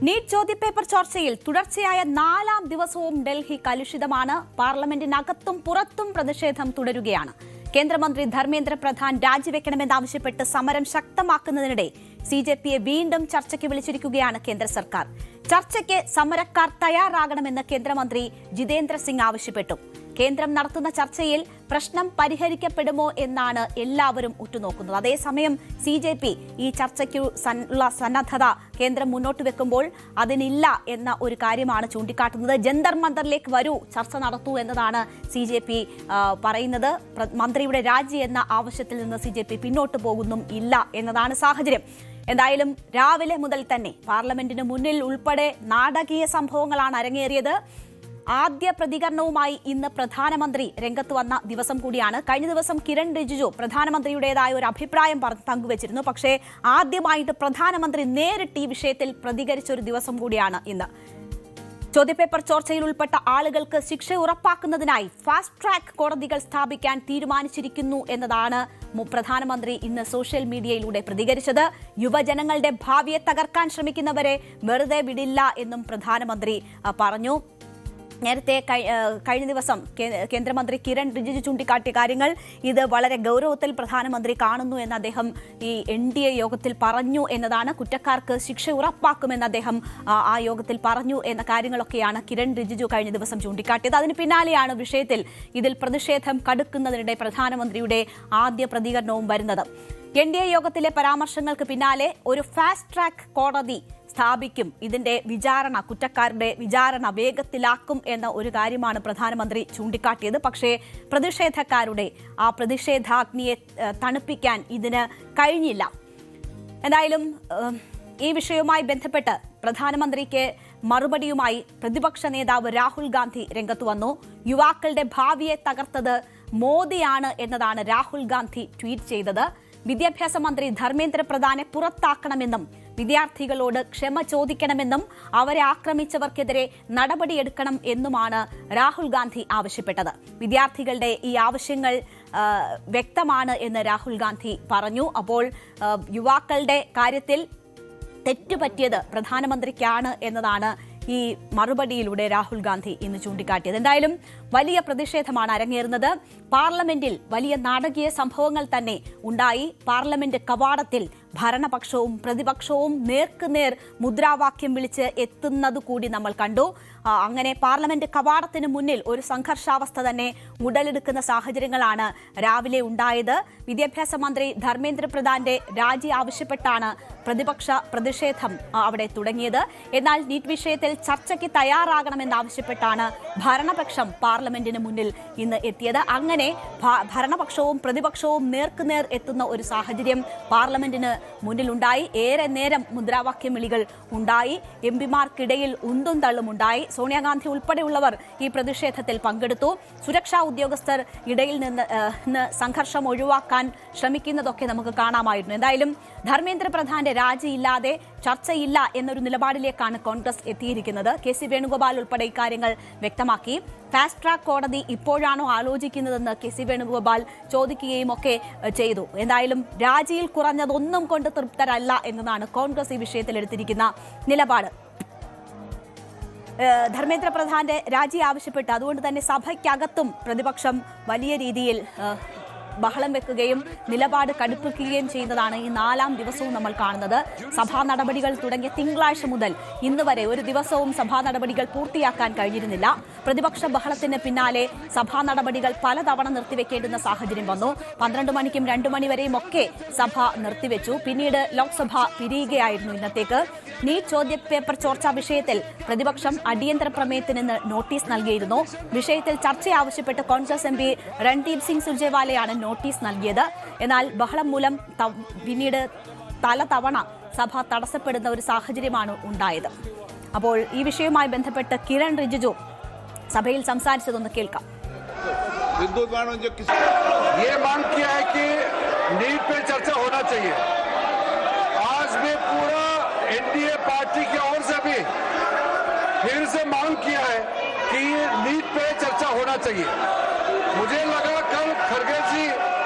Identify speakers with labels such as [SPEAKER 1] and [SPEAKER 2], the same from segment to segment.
[SPEAKER 1] NEET ചോദ്യപേപ്പർ ചർച്ചയിൽ തുടർച്ചയായ 4ാം ദിവസവും ഡൽഹി കലുഷിതമാണ്. പാർലമെന്റിനകത്തും പുറത്തും പ്രതിഷേധം തുടരുകയാണ്. കേന്ദ്രമന്ത്രി ധർമ്മേന്ദ്ര പ്രധാൻ രാജിവെക്കണമെന്നാവശ്യപ്പെട്ട് സമരം ശക്തമാക്കുന്നതിനിടെ സിജെപിയെ വീണ്ടും ചർച്ചയ്ക്ക് വിളിച്ചിരിക്കുകയാണ് കേന്ദ്ര സർക്കാർ. ചർച്ചയ്ക്ക് സമരക്കാർ തയ്യാറാകണമെന്ന് കേന്ദ്രമന്ത്രി ജിതേന്ദ്ര സിംഗ് ആവശ്യപ്പെട്ടു. കേന്ദ്രം നടത്തുന്ന ചർച്ചയിൽ പ്രശ്നം പരിഹരിക്കപ്പെടുമോ എന്നാണ് എല്ലാവരും ഉറ്റുനോക്കുന്നത്. അതേസമയം സിജെപി ഈ ചർച്ചയ്ക്കുള്ള സന്നദ്ധത കേന്ദ്രം മുന്നോട്ട് വെക്കുമ്പോൾ അതിനില്ല എന്ന ഒരു കാര്യമാണ് ചൂണ്ടിക്കാട്ടുന്നത്. ജന്തർ മന്ദറിലേക്ക് വരൂ, ചർച്ച നടത്തൂ എന്നതാണ് സിജെപി പറയുന്നത്. മന്ത്രിയുടെ രാജി എന്ന ആവശ്യത്തിൽ നിന്ന് സിജെപി പിന്നോട്ട് പോകുന്നും ഇല്ല എന്നതാണ് സാഹചര്യം. എന്തായാലും രാവിലെ മുതൽ തന്നെ പാർലമെന്റിന് മുന്നിൽ ഉൾപ്പെടെ നാടകീയ സംഭവങ്ങളാണ് അരങ്ങേറിയത്. ആദ്യ പ്രതികരണവുമായി ഇന്ന് പ്രധാനമന്ത്രി രംഗത്ത് വന്ന ദിവസം കൂടിയാണ്. കഴിഞ്ഞ ദിവസം കിരൺ റിജിജു പ്രധാനമന്ത്രിയുടേതായ ഒരു അഭിപ്രായം പങ്കുവച്ചിരുന്നു. പക്ഷേ ആദ്യമായിട്ട് പ്രധാനമന്ത്രി നേരിട്ട് ഈ വിഷയത്തിൽ പ്രതികരിച്ച ഒരു ദിവസം കൂടിയാണ് ഇന്ന്. ചോദ്യപേപ്പർ ചോർച്ചയിൽ ഉൾപ്പെട്ട ആളുകൾക്ക് ശിക്ഷ ഉറപ്പാക്കുന്നതിനായി ഫാസ്റ്റ് ട്രാക്ക് കോടതികൾ സ്ഥാപിക്കാൻ തീരുമാനിച്ചിരിക്കുന്നു എന്നതാണ് പ്രധാനമന്ത്രി ഇന്ന് സോഷ്യൽ മീഡിയയിലൂടെ പ്രതികരിച്ചത്. യുവജനങ്ങളുടെ ഭാവിയെ തകർക്കാൻ ശ്രമിക്കുന്നവരെ വെറുതെ വിടില്ല എന്നും പ്രധാനമന്ത്രി പറഞ്ഞു. നേരത്തെ കഴിഞ്ഞ ദിവസം കേന്ദ്രമന്ത്രി കിരൺ റിജിജു ചൂണ്ടിക്കാട്ടിയ കാര്യങ്ങൾ ഇത് വളരെ ഗൗരവത്തിൽ പ്രധാനമന്ത്രി കാണുന്നു എന്ന് അദ്ദേഹം ഈ NDA യോഗത്തിൽ പറഞ്ഞു എന്നതാണ്. കുറ്റക്കാർക്ക് ശിക്ഷ ഉറപ്പാക്കുമെന്ന് അദ്ദേഹം ആ യോഗത്തിൽ പറഞ്ഞു എന്ന കാര്യങ്ങളൊക്കെയാണ് കിരൺ റിജിജു കഴിഞ്ഞ ദിവസം ചൂണ്ടിക്കാട്ടിയത്. അതിന് പിന്നാലെയാണ് വിഷയത്തിൽ ഇതിൽ പ്രതിഷേധം കടുക്കുന്നതിനിടെ പ്രധാനമന്ത്രിയുടെ ആദ്യ പ്രതികരണവും വരുന്നത്. NDA യോഗത്തിലെ പരാമർശങ്ങൾക്ക് പിന്നാലെ ഒരു ഫാസ്റ്റ് ട്രാക്ക് കോടതി സ്ഥാപിക്കും, ഇതിന്റെ വിചാരണ, കുറ്റക്കാരുടെ വിചാരണ വേഗത്തിലാക്കും എന്ന ഒരു കാര്യമാണ് പ്രധാനമന്ത്രി ചൂണ്ടിക്കാട്ടിയത്. പക്ഷേ പ്രതിഷേധക്കാരുടെ ആ പ്രതിഷേധാഗ്നിയെ തണുപ്പിക്കാൻ ഇതിന് കഴിഞ്ഞില്ല. എന്തായാലും ഈ വിഷയവുമായി ബന്ധപ്പെട്ട് പ്രധാനമന്ത്രിക്ക് മറുപടിയുമായി പ്രതിപക്ഷ നേതാവ് രാഹുൽ ഗാന്ധി രംഗത്ത് വന്നു. യുവാക്കളുടെ ഭാവിയെ തകർത്തത് മോദിയാണ് എന്നതാണ് രാഹുൽ ഗാന്ധി ട്വീറ്റ് ചെയ്തത്. വിദ്യാഭ്യാസ മന്ത്രി ധർമ്മേന്ദ്ര പ്രധാനെ പുറത്താക്കണമെന്നും വിദ്യാർത്ഥികളോട് ക്ഷമ ചോദിക്കണമെന്നും അവരെ ആക്രമിച്ചവർക്കെതിരെ നടപടിയെടുക്കണം എന്നുമാണ് രാഹുൽ ഗാന്ധി ആവശ്യപ്പെട്ടത്. വിദ്യാർത്ഥികളുടെ ഈ ആവശ്യങ്ങൾ വ്യക്തമാണ് എന്ന് രാഹുൽ ഗാന്ധി പറഞ്ഞു. അപ്പോൾ യുവാക്കളുടെ കാര്യത്തിൽ തെറ്റുപറ്റിയത് പ്രധാനമന്ത്രിക്കാണ് എന്നതാണ് ഈ മറുപടിയിലൂടെ രാഹുൽ ഗാന്ധി ഇന്ന് ചൂണ്ടിക്കാട്ടിയത്. എന്തായാലും വലിയ പ്രതിഷേധമാണ് അരങ്ങേറുന്നത്. പാർലമെന്റിൽ വലിയ നാടകീയ സംഭവങ്ങൾ തന്നെ ഉണ്ടായി. പാർലമെന്റ് കവാടത്തിൽ ഭരണപക്ഷവും പ്രതിപക്ഷവും നേർക്കുനേർ മുദ്രാവാക്യം വിളിച്ച് എത്തുന്നത് കൂടി നമ്മൾ കണ്ടു. അങ്ങനെ പാർലമെന്റ് കവാടത്തിന് മുന്നിൽ ഒരു സംഘർഷാവസ്ഥ തന്നെ ഉടലെടുക്കുന്ന സാഹചര്യങ്ങളാണ് രാവിലെ ഉണ്ടായത്. വിദ്യാഭ്യാസ മന്ത്രി ധർമ്മേന്ദ്ര പ്രധാന്റെ രാജി ആവശ്യപ്പെട്ടാണ് പ്രതിപക്ഷ പ്രതിഷേധം അവിടെ തുടങ്ങിയത്. എന്നാൽ നീറ്റ് വിഷയത്തിൽ ചർച്ചയ്ക്ക് തയ്യാറാകണമെന്നാവശ്യപ്പെട്ടാണ് ഭരണപക്ഷം പാർലമെന്റിന് മുന്നിൽ ഇന്ന് എത്തിയത്. അങ്ങനെ ഭരണപക്ഷവും പ്രതിപക്ഷവും നേർക്കുനേർ എത്തുന്ന ഒരു സാഹചര്യം പാർലമെന്റിന് മുന്നിലുണ്ടായി. ഏറെ നേരം മുദ്രാവാക്യം വിളികൾ ഉണ്ടായി. എംപിമാർക്കിടയിൽ ഉന്തും തള്ളും ഉണ്ടായി. സോണിയാഗാന്ധി ഉൾപ്പെടെയുള്ളവർ ഈ പ്രതിഷേധത്തിൽ പങ്കെടുത്തു. സുരക്ഷാ ഉദ്യോഗസ്ഥർ ഇടയിൽ നിന്ന് സംഘർഷം ഒഴിവാക്കാൻ ശ്രമിക്കുന്നതൊക്കെ നമുക്ക് കാണാമായിരുന്നു. എന്തായാലും ധർമ്മേന്ദ്ര പ്രധാന്റെ രാജിയില്ലാതെ ചർച്ചയില്ല എന്നൊരു നിലപാടിലേക്കാണ് കോൺഗ്രസ് എത്തിയിരിക്കുന്നത്. KC വേണുഗോപാൽ ഉൾപ്പെടെ ഇക്കാര്യങ്ങൾ വ്യക്തമാക്കി. ഫാസ്റ്റ് ട്രാക്ക് കോടതി ഇപ്പോഴാണോ ആലോചിക്കുന്നതെന്ന് KC വേണുഗോപാൽ ചോദിക്കുകയും ഒക്കെ ചെയ്തു. എന്തായാലും രാജിയിൽ കുറഞ്ഞതൊന്നും കൊണ്ട് തൃപ്തരല്ല എന്നതാണ് കോൺഗ്രസ് ഈ വിഷയത്തിൽ എടുത്തിരിക്കുന്ന നിലപാട്. ധർമ്മേന്ദ്ര പ്രധാന്റെ രാജി ആവശ്യപ്പെട്ട് അതുകൊണ്ട് തന്നെ സഭയ്ക്കകത്തും പ്രതിപക്ഷം വലിയ രീതിയിൽ ബഹളം വെക്കുകയും നിലപാട് കടുപ്പിക്കുകയും ചെയ്യുന്നതാണ് ഈ 4ാം ദിവസവും നമ്മൾ കാണുന്നത്. സഭാ നടപടികൾ തുടങ്ങിയ തിങ്കളാഴ്ച മുതൽ ഇന്ന് വരെ ഒരു ദിവസവും സഭാ നടപടികൾ പൂർത്തിയാക്കാൻ കഴിഞ്ഞിരുന്നില്ല. പ്രതിപക്ഷ ബഹളത്തിന് പിന്നാലെ സഭാ നടപടികൾ പലതവണ നിർത്തിവെക്കേണ്ടുന്ന സാഹചര്യം വന്നു. 12 മണിക്കും 2 മണി വരെയും ഒക്കെ സഭ നിർത്തിവെച്ചു. പിന്നീട് ലോക്സഭ പിരിയുകയായിരുന്നു ഇന്നത്തേക്ക്. നീറ്റ് ചോദ്യപേപ്പർ ചോർച്ചാ വിഷയത്തിൽ പ്രതിപക്ഷം അടിയന്തര പ്രമേയത്തിന് നോട്ടീസ് നൽകിയിരുന്നു. വിഷയത്തിൽ ചർച്ച ആവശ്യപ്പെട്ട് കോൺഗ്രസ് MP രൺദീപ് സിംഗ് സുർജേവാലയാണ് നോട്ടീസ് നൽകിയത്. എന്നാൽ ബഹളം മൂലം പിന്നീട് പലതവണ സഭ തടസ്സപ്പെടുന്ന ഒരു സാഹചര്യമാണ് ഉണ്ടായത്. അപ്പോൾ ഈ വിഷയവുമായി ബന്ധപ്പെട്ട് കിരൺ റിജിജു സഭയിൽ സംസാരിച്ചതൊന്ന് കേൾക്കാം.
[SPEAKER 2] NDA पार्टी की ओर से भी फिर से मांग किया है कि ये नीट पे चर्चा होना चाहिए। मुझे लगा कल खड़गे जी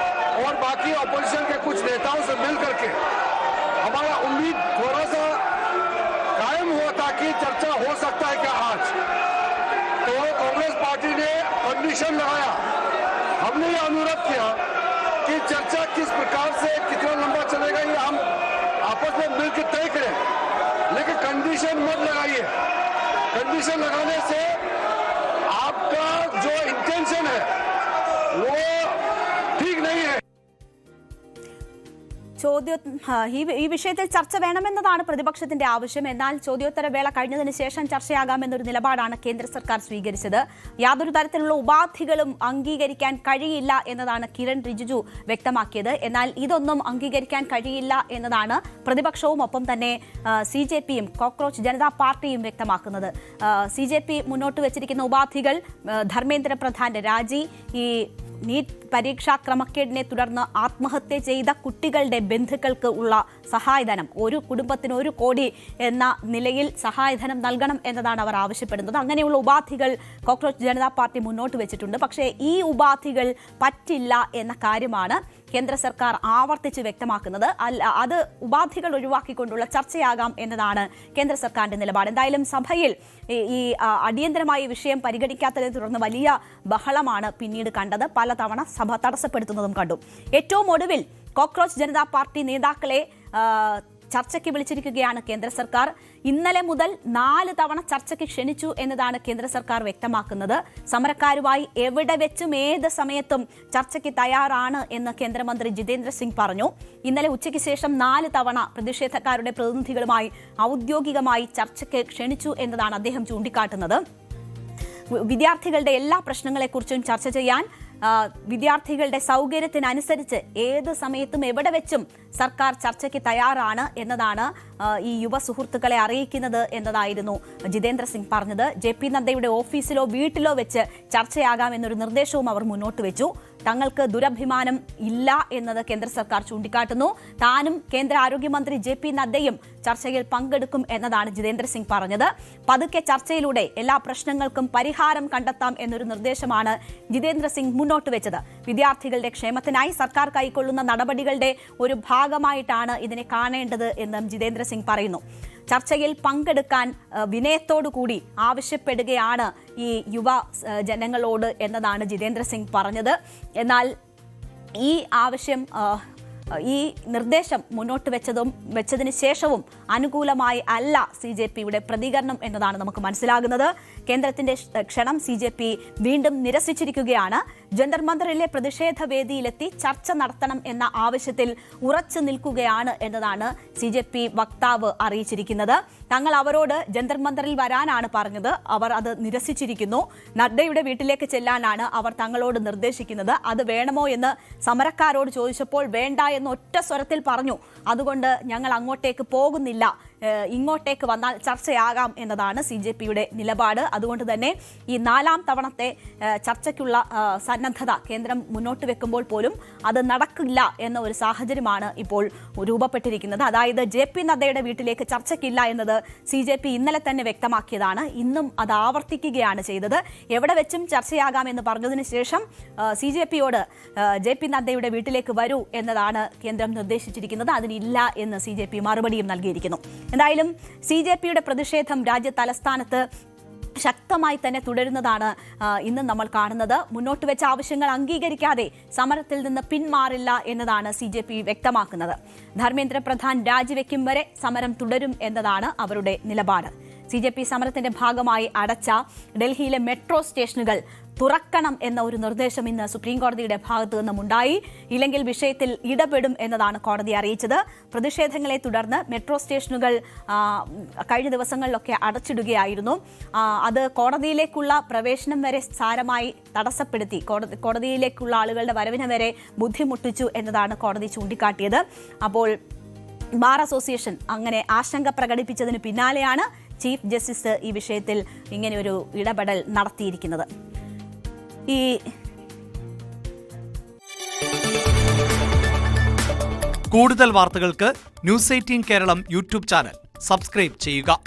[SPEAKER 2] और बाकी ऑपोजिशन के कुछ नेताओं से मिल करके हमारा उम्मीद थोड़ा सा कायम क्लेम हुआ था कि चर्चा हो सकता है क्या आज, तो कांग्रेस पार्टी ने कंडीशन लगाया। हमने ये अनुरोध किया कि चर्चा किस प्रकार से कितना लंबा चलेगा ये हम आपस में मिलकर तय करें, लेकिन कंडीशन मत लगाइए। कंडीशन लगाने से आपका जो इंटेंशन है वो ठीक नहीं है।
[SPEAKER 1] ഈ വിഷയത്തിൽ ചർച്ച വേണമെന്നതാണ് പ്രതിപക്ഷത്തിന്റെ ആവശ്യം. എന്നാൽ ചോദ്യോത്തര വേള കഴിഞ്ഞതിന് ശേഷം ചർച്ചയാകാമെന്നൊരു നിലപാടാണ് കേന്ദ്ര സർക്കാർ സ്വീകരിച്ചത്. യാതൊരു തരത്തിലുള്ള ഉപാധികളും അംഗീകരിക്കാൻ കഴിയില്ല എന്നതാണ് കിരൺ റിജിജു വ്യക്തമാക്കിയത്. എന്നാൽ ഇതൊന്നും അംഗീകരിക്കാൻ കഴിയില്ല എന്നതാണ് പ്രതിപക്ഷവും ഒപ്പം തന്നെ CJPയും കോക്രോച്ച് ജനതാ പാർട്ടിയും വ്യക്തമാക്കുന്നത്. CJP മുന്നോട്ട് വെച്ചിരിക്കുന്ന ഉപാധികൾ ധർമ്മേന്ദ്ര പ്രധാന്റെ രാജി, ഈ നീറ്റ് പരീക്ഷാ ക്രമക്കേടിനെ തുടർന്ന് ആത്മഹത്യ ചെയ്ത കുട്ടികളുടെ ബന്ധുക്കൾക്ക് ഉള്ള സഹായധനം, ഒരു കുടുംബത്തിന് 1 കോടി എന്ന നിലയിൽ സഹായധനം നൽകണം എന്നതാണ് അവർ ആവശ്യപ്പെടുന്നത്. അങ്ങനെയുള്ള ഉപാധികൾ കോക്രോച്ച് ജനതാ പാർട്ടി മുന്നോട്ട് വെച്ചിട്ടുണ്ട്. പക്ഷേ ഈ ഉപാധികൾ പറ്റില്ല എന്ന കാര്യമാണ് കേന്ദ്ര സർക്കാർ ആവർത്തിച്ച് വ്യക്തമാക്കുന്നത്. അത് ഉപാധികൾ ഒഴിവാക്കിക്കൊണ്ടുള്ള ചർച്ചയാകാം എന്നതാണ് കേന്ദ്ര സർക്കാരിന്റെ നിലപാട്. എന്തായാലും സഭയിൽ ഈ അടിയന്തരമായ വിഷയം പരിഗണിക്കാത്തതിനെ തുടർന്ന് വലിയ ബഹളമാണ് പിന്നീട് കണ്ടത്. പലതവണ സഭ തടസ്സപ്പെടുത്തുന്നതും കണ്ടു. ഏറ്റവും ഒടുവിൽ കോക്രോച്ച് ജനതാ പാർട്ടി നേതാക്കളെ ചർച്ചയ്ക്ക് വിളിച്ചിരിക്കുകയാണ് കേന്ദ്ര സർക്കാർ. ഇന്നലെ മുതൽ 4 തവണ ചർച്ചയ്ക്ക് ക്ഷണിച്ചു എന്നതാണ് കേന്ദ്ര സർക്കാർ വ്യക്തമാക്കുന്നത്. സമരക്കാരുമായി എവിടെ വെച്ചും ഏത് സമയത്തും ചർച്ചയ്ക്ക് തയ്യാറാണ് എന്ന് കേന്ദ്രമന്ത്രി ജിതേന്ദ്ര സിംഗ് പറഞ്ഞു. ഇന്നലെ ഉച്ചയ്ക്ക് ശേഷം 4 തവണ പ്രതിഷേധക്കാരുടെ പ്രതിനിധികളുമായി ഔദ്യോഗികമായി ചർച്ചയ്ക്ക് ക്ഷണിച്ചു എന്നതാണ് അദ്ദേഹം ചൂണ്ടിക്കാട്ടുന്നത്. വിദ്യാർത്ഥികളുടെ എല്ലാ പ്രശ്നങ്ങളെക്കുറിച്ചും ചർച്ച ചെയ്യാൻ, വിദ്യാർത്ഥികളുടെ സൗകര്യത്തിനനുസരിച്ച് ഏത് സമയത്തും എവിടെ വെച്ചും സർക്കാർ ചർച്ചയ്ക്ക് തയ്യാറാണ് എന്നതാണ് ഈ യുവ സുഹൃത്തുക്കളെ അറിയിക്കുന്നത് എന്നതായിരുന്നു ജിതേന്ദ്ര സിംഗ് പറഞ്ഞത്. JP നദ്ദയുടെ ഓഫീസിലോ വീട്ടിലോ വെച്ച് ചർച്ചയാകാം എന്നൊരു നിർദ്ദേശവും അവർ മുന്നോട്ട് വെച്ചു. തങ്ങൾക്ക് ദുരഭിമാനം ഇല്ല എന്നത് കേന്ദ്ര സർക്കാർ ചൂണ്ടിക്കാട്ടുന്നു. താനും കേന്ദ്ര ആരോഗ്യമന്ത്രി JP നദ്ദയും ചർച്ചയിൽ പങ്കെടുക്കും എന്നതാണ് ജിതേന്ദ്ര സിംഗ് പറഞ്ഞത്. പതുക്കെ ചർച്ചയിലൂടെ എല്ലാ പ്രശ്നങ്ങൾക്കും പരിഹാരം കണ്ടെത്താം എന്നൊരു നിർദ്ദേശമാണ് ജിതേന്ദ്ര സിംഗ് മുന്നോട്ട് വെച്ചത്. വിദ്യാർത്ഥികളുടെ ക്ഷേമത്തിനായി സർക്കാർ കൈക്കൊള്ളുന്ന നടപടികളുടെ ഒരു ഭാഗമായിട്ടാണ് ഇതിനെ കാണേണ്ടത് എന്നും ജിതേന്ദ്ര സിംഗ് പറയുന്നു. ചർച്ചയിൽ പങ്കെടുക്കാൻ വിനയത്തോടു കൂടി ആവശ്യപ്പെടുകയാണ് ഈ യുവ ജനങ്ങളോട് എന്നതാണ് ജിതേന്ദ്ര സിംഗ് പറഞ്ഞത്. എന്നാൽ ഈ ആവശ്യം, ഈ നിർദ്ദേശം മുന്നോട്ട് വെച്ചതിന് ശേഷവും അനുകൂലമായി അല്ല CJPയുടെ പ്രതികരണം എന്നതാണ് നമുക്ക് മനസ്സിലാകുന്നത്. കേന്ദ്രത്തിന്റെ ക്ഷണം CJP വീണ്ടും നിരസിച്ചിരിക്കുകയാണ്. ജന്തർ മന്ദറിലെ പ്രതിഷേധ വേദിയിലെത്തി ചർച്ച നടത്തണം എന്ന ആവശ്യത്തിൽ ഉറച്ചു നിൽക്കുകയാണ് എന്നതാണ് CJP വക്താവ് അറിയിച്ചിരിക്കുന്നത്. തങ്ങൾ അവരോട് ജന്തർ മന്ദറിൽ വരാനാണ് പറഞ്ഞത്, അവർ അത് നിരസിച്ചിരിക്കുന്നു. നദ്ദയുടെ വീട്ടിലേക്ക് ചെല്ലാനാണ് അവർ തങ്ങളോട് നിർദ്ദേശിക്കുന്നത്. അത് വേണമോ എന്ന് സമരക്കാരോട് ചോദിച്ചപ്പോൾ വേണ്ട എന്ന് ഒറ്റ സ്വരത്തിൽ പറഞ്ഞു. അതുകൊണ്ട് ഞങ്ങൾ അങ്ങോട്ടേക്ക് പോകുന്നില്ല, ഇങ്ങോട്ടേക്ക് വന്നാൽ ചർച്ചയാകാം എന്നതാണ് CJPയുടെ നിലപാട്. അതുകൊണ്ട് തന്നെ ഈ 4ാം തവണത്തെ ചർച്ചയ്ക്കുള്ള സന്നദ്ധത കേന്ദ്രം മുന്നോട്ട് വെക്കുമ്പോൾ പോലും അത് നടക്കില്ല എന്ന ഒരു സാഹചര്യമാണ് ഇപ്പോൾ രൂപപ്പെട്ടിരിക്കുന്നത്. അതായത് JP നദ്ദയുടെ വീട്ടിലേക്ക് ചർച്ചയ്ക്കില്ല എന്നത് CJP ഇന്നലെ തന്നെ വ്യക്തമാക്കിയതാണ്. ഇന്നും അത് ആവർത്തിക്കുകയാണ് ചെയ്തത്. എവിടെ വെച്ചും ചർച്ചയാകാം എന്ന് പറഞ്ഞതിന് ശേഷം CJPയോട് JP നദ്ദയുടെ വീട്ടിലേക്ക് വരൂ എന്നതാണ് കേന്ദ്രം നിർദ്ദേശിച്ചിരിക്കുന്നത്. അതിനില്ല എന്ന് CJP മറുപടിയും നൽകിയിരിക്കുന്നു. എന്തായാലും CJPയുടെ പ്രതിഷേധം രാജ്യ തലസ്ഥാനത്ത് ശക്തമായി തന്നെ തുടരുന്നതാണ് ഇന്ന് നമ്മൾ കാണുന്നത്. മുന്നോട്ട് വെച്ച ആവശ്യങ്ങൾ അംഗീകരിക്കാതെ സമരത്തിൽ നിന്ന് പിന്മാറില്ല എന്നതാണ് CJP വ്യക്തമാക്കുന്നത്. ധർമ്മേന്ദ്ര പ്രധാൻ രാജിവെക്കും വരെ സമരം തുടരും എന്നതാണ് അവരുടെ നിലപാട്. CJP സമരത്തിന്റെ ഭാഗമായി അടച്ച ഡൽഹിയിലെ മെട്രോ സ്റ്റേഷനുകൾ തുറക്കണം എന്ന ഒരു നിർദ്ദേശം ഇന്ന് സുപ്രീം കോടതിയുടെ ഭാഗത്തു നിന്നും ഉണ്ടായി. ഇല്ലെങ്കിൽ വിഷയത്തിൽ ഇടപെടും എന്നതാണ് കോടതി അറിയിച്ചത്. പ്രതിഷേധങ്ങളെ തുടർന്ന് മെട്രോ സ്റ്റേഷനുകൾ കഴിഞ്ഞ ദിവസങ്ങളിലൊക്കെ അടച്ചിടുകയായിരുന്നു. അത് കോടതിയിലേക്കുള്ള പ്രവേശനം വരെ സാരമായി തടസ്സപ്പെടുത്തി, കോടതിയിലേക്കുള്ള ആളുകളുടെ വരവിനെ വരെ ബുദ്ധിമുട്ടിച്ചു എന്നതാണ് കോടതി ചൂണ്ടിക്കാട്ടിയത്. അപ്പോൾ ബാർ അസോസിയേഷൻ അങ്ങനെ ആശങ്ക പ്രകടിപ്പിച്ചതിന് പിന്നാലെയാണ് ചീഫ് ജസ്റ്റിസ് ഈ വിഷയത്തിൽ ഇങ്ങനെയൊരു ഇടപെടൽ നടത്തിയിരിക്കുന്നത്.
[SPEAKER 3] കൂടുതൽ വാർത്തകൾക്ക് news 18 Keralam YouTube channel subscribe ചെയ്യുക.